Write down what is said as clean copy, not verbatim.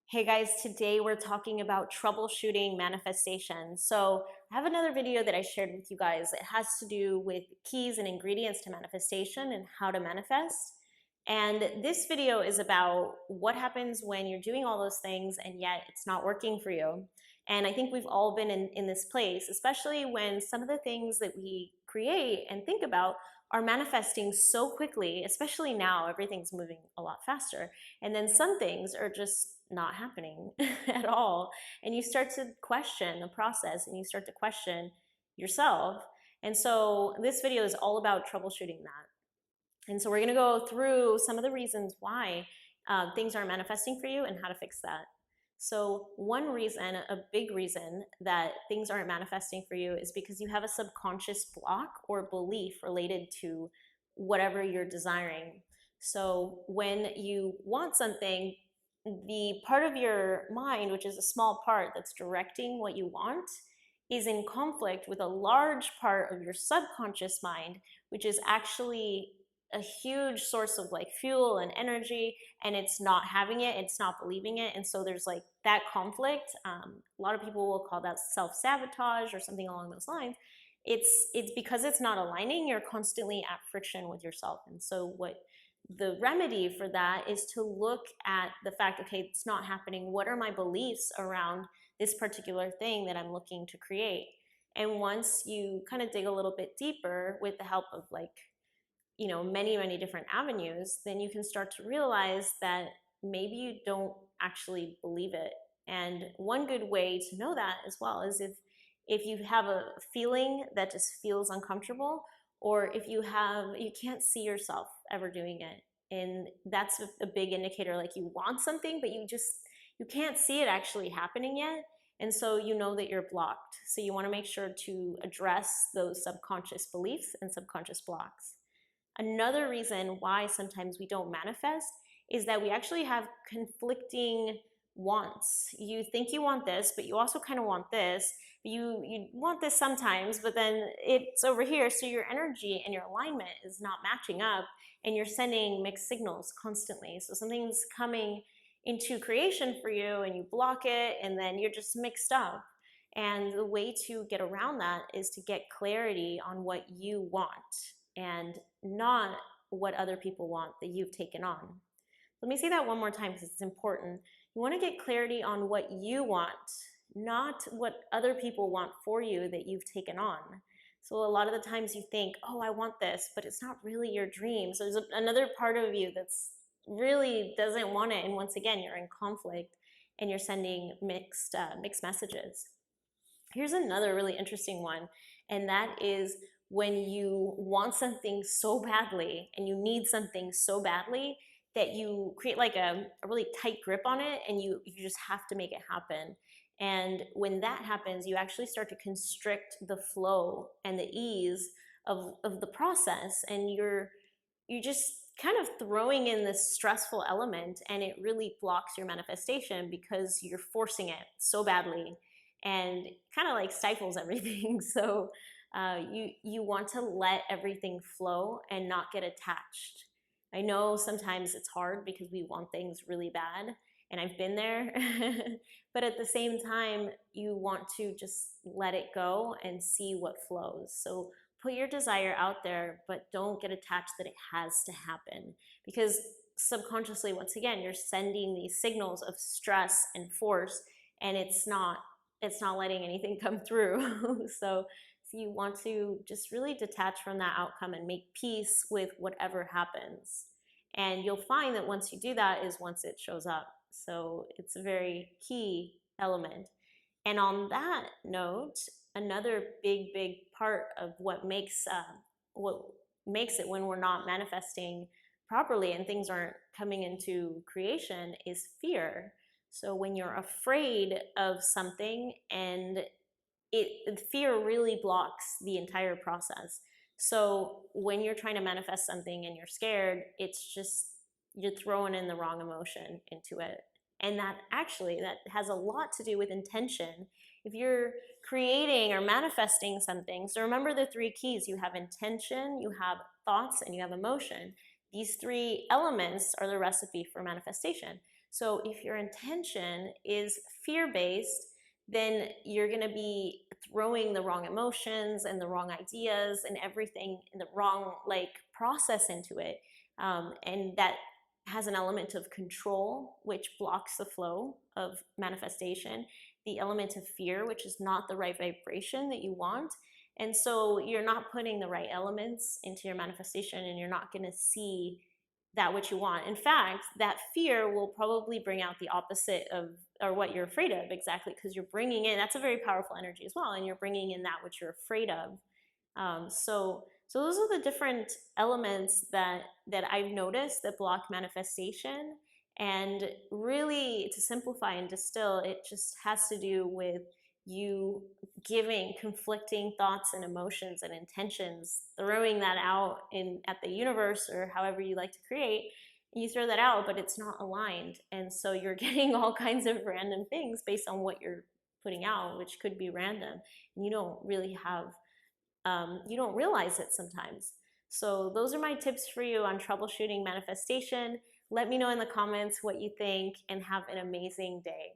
Hey guys, today we're talking about troubleshooting manifestation. So I have another video that I shared with you guys. It has to do with keys and ingredients to manifestation and how to manifest. And this video is about what happens when you're doing all those things and yet it's not working for you. And I think we've all been in this place, especially when some of the things that we create and think about are manifesting so quickly, especially now, everything's moving a lot faster. And then some things are just not happening at all. And you start to question the process and you start to question yourself. And so this video is all about troubleshooting that. And so we're going to go through some of the reasons why things aren't manifesting for you and how to fix that. So one reason, a big reason that things aren't manifesting for you is because you have a subconscious block or belief related to whatever you're desiring. So when you want something, the part of your mind, which is a small part that's directing what you want, is in conflict with a large part of your subconscious mind, which is actually a huge source of like fuel and energy, and it's not having it, it's not believing it. And so there's like that conflict. A lot of people will call that self-sabotage or something along those lines. It's because it's not aligning, you're constantly at friction with yourself. And so what the remedy for that is to look at the fact, okay, it's not happening. What are my beliefs around this particular thing that I'm looking to create? And once you kind of dig a little bit deeper with the help of like, many different avenues, then you can start to realize that maybe you don't actually believe it. And one good way to know that as well is if you have a feeling that just feels uncomfortable, or if you can't see yourself ever doing it, and that's a big indicator, like you want something but you can't see it actually happening yet, and so you know that you're blocked. So you want to make sure to address those subconscious beliefs and subconscious blocks. Another reason why sometimes we don't manifest is that we actually have conflicting wants. You think you want this, but you also kind of want this. You want this sometimes, but then it's over here, so your energy and your alignment is not matching up, and you're sending mixed signals constantly. So something's coming into creation for you and you block it, and then you're just mixed up. And the way to get around that is to get clarity on what you want and not what other people want that you've taken on. Let me say that one more time because it's important. You want to get clarity on what you want, not what other people want for you that you've taken on. So a lot of the times you think, oh, I want this, but it's not really your dream. So there's another part of you that's really doesn't want it. And once again, you're in conflict and you're sending mixed messages. Here's another really interesting one, and that is when you want something so badly and you need something so badly that you create like a really tight grip on it, and you just have to make it happen. And when that happens, you actually start to constrict the flow and the ease of the process, and you're just kind of throwing in this stressful element, and it really blocks your manifestation because you're forcing it so badly and kind of like stifles everything. So you want to let everything flow and not get attached. I know sometimes it's hard because we want things really bad, and I've been there, but at the same time, you want to just let it go and see what flows. So put your desire out there, but don't get attached that it has to happen, because subconsciously, once again, you're sending these signals of stress and force, and it's not letting anything come through. So you want to just really detach from that outcome and make peace with whatever happens. And you'll find that once you do that is once it shows up. So it's a very key element. And on that note, another big part of what makes it when we're not manifesting properly and things aren't coming into creation is fear. So when you're afraid of something, and fear really blocks the entire process. So when you're trying to manifest something and you're scared, it's just you're throwing in the wrong emotion into it. And that has a lot to do with intention. If you're creating or manifesting something, so remember the 3 keys. You have intention, you have thoughts, and you have emotion. These 3 elements are the recipe for manifestation. So if your intention is fear-based, then you're going to be throwing the wrong emotions and the wrong ideas and everything in the wrong process into it, and that has an element of control, which blocks the flow of manifestation, the element of fear, which is not the right vibration that you want. And so you're not putting the right elements into your manifestation, and you're not going to see that which you want. In fact, that fear will probably bring out the opposite of, or what you're afraid of, exactly, because you're bringing in, that's a very powerful energy as well, and you're bringing in that which you're afraid of. So those are the different elements that I've noticed that block manifestation. And really, to simplify and distill, it just has to do with you giving conflicting thoughts and emotions and intentions, throwing that out at the universe, or however you like to create. You throw that out, but it's not aligned, and so you're getting all kinds of random things based on what you're putting out, which could be random, and you don't really have, you don't realize it sometimes. So those are my tips for you on troubleshooting manifestation. Let me know in the comments what you think, and have an amazing day.